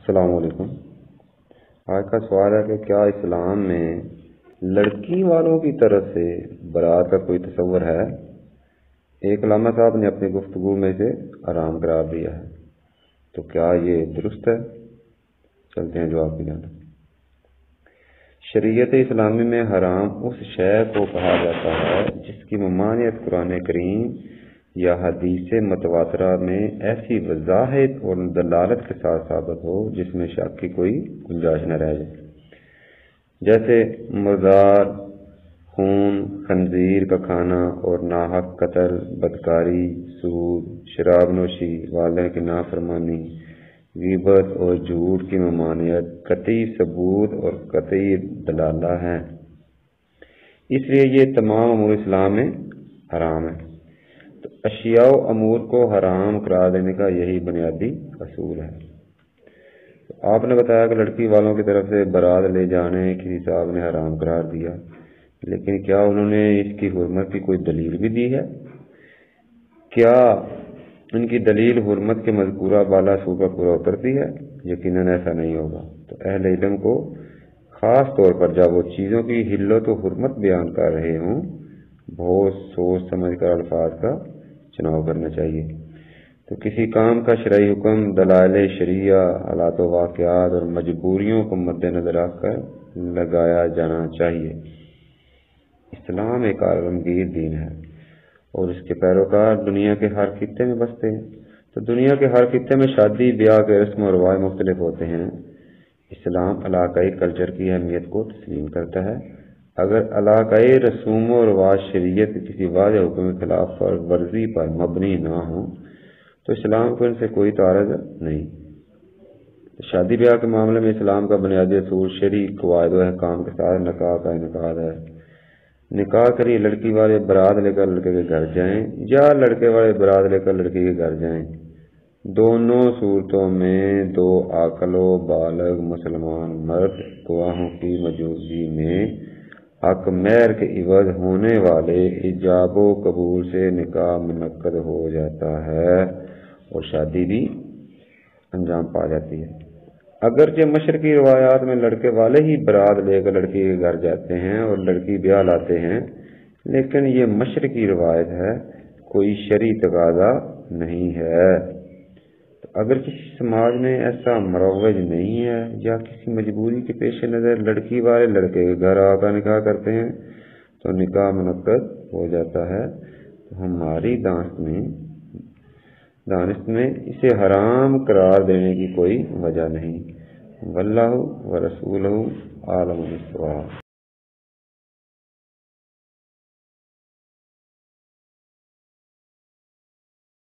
السلام علیکم۔ آج کا سوال ہے کہ کیا اسلام میں لڑکی والوں کی طرف سے برات کا کوئی تصور ہے؟ ایک علامہ صاحب نے اپنی گفتگو میں سے حرام قرار دیا ہے، تو کیا یہ درست ہے؟ چلتے ہیں جواب کی جانب۔ شریعت اسلامی میں حرام اس شے کو کہا جاتا ہے جس کی ممانعت قرآن کریم یا حدیث متواترہ میں ایسی وضاحت اور دلالت کے ساتھ ثابت ہو جس میں شک کی کوئی گنجائش نہ رہ جائے، جیسے مردار، خون خنزیر کا کھانا اور ناحق قتل، بدکاری، سود، شراب نوشی، والدین کی نافرمانی، غیبت اور جھوٹ کی ممانعت قطعی ثبوت اور قطعی دلالہ ہیں۔ اس لیے یہ تمام امور اسلام میں حرام ہے۔ تو اشیاء و امور کو حرام قرار دینے کا یہی بنیادی اصول ہے۔ تو آپ نے بتایا کہ لڑکی والوں کی طرف سے برات لے جانے کسی صاحب نے حرام قرار دیا، لیکن کیا انہوں نے اس کی حرمت کی کوئی دلیل بھی دی ہے؟ کیا ان کی دلیل حرمت کے مذکورہ بالا اصول پر پورا اترتی ہے؟ یقیناً ایسا نہیں ہوگا۔ تو اہل علم کو خاص طور پر جب وہ چیزوں کی حلت و حرمت بیان کر رہے ہوں بہت سوچ سمجھ کر الفاظ کا چناؤ کرنا چاہیے۔ تو کسی کام کا شرعی حکم دلائل شرعیہ، حالات و واقعات اور مجبوریوں کو مد نظر رکھ کر لگایا جانا چاہیے۔ اسلام ایک عالمگیر دین ہے اور اس کے پیروکار دنیا کے ہر خطے میں بستے ہیں۔ تو دنیا کے ہر خطے میں شادی بیاہ کے رسم و رواج مختلف ہوتے ہیں۔ اسلام علاقائی کلچر کی اہمیت کو تسلیم کرتا ہے۔ اگر علاقائی رسوم و رواج شریعت کسی واضح حکم کے خلاف ورزی پر مبنی نہ ہوں تو اسلام کو ان سے کوئی تعارض نہیں۔ شادی بیاہ کے معاملے میں اسلام کا بنیادی اصول شرعی قواعد و احکام کے ساتھ نکاح کا انعقاد ہے۔ نکاح کری لڑکی والے برات لے کر لڑکے کے گھر جائیں یا لڑکے والے برات لے کر لڑکی کے گھر جائیں، دونوں صورتوں میں دو عاقل و بالغ مسلمان مرد گواہوں کی موجودگی میں حق مہر کے عوض ہونے والے ایجاب و قبول سے نکاح منعقد ہو جاتا ہے اور شادی بھی انجام پا جاتی ہے۔ اگرچہ مشرقی روایات میں لڑکے والے ہی برات لے کر لڑکی کے گھر جاتے ہیں اور لڑکی بیاہ لاتے ہیں، لیکن یہ مشرقی روایت ہے، کوئی شرعی تقاضا نہیں ہے۔ تو اگر کسی سماج میں ایسا مروج نہیں ہے یا کسی مجبوری کے پیش نظر لڑکی والے لڑکے کے گھر آ کر نکاح کرتے ہیں تو نکاح منعقد ہو جاتا ہے، تو ہماری دانست میں اسے حرام قرار دینے کی کوئی وجہ نہیں۔ واللہ ورسولہ اعلم بالصواب۔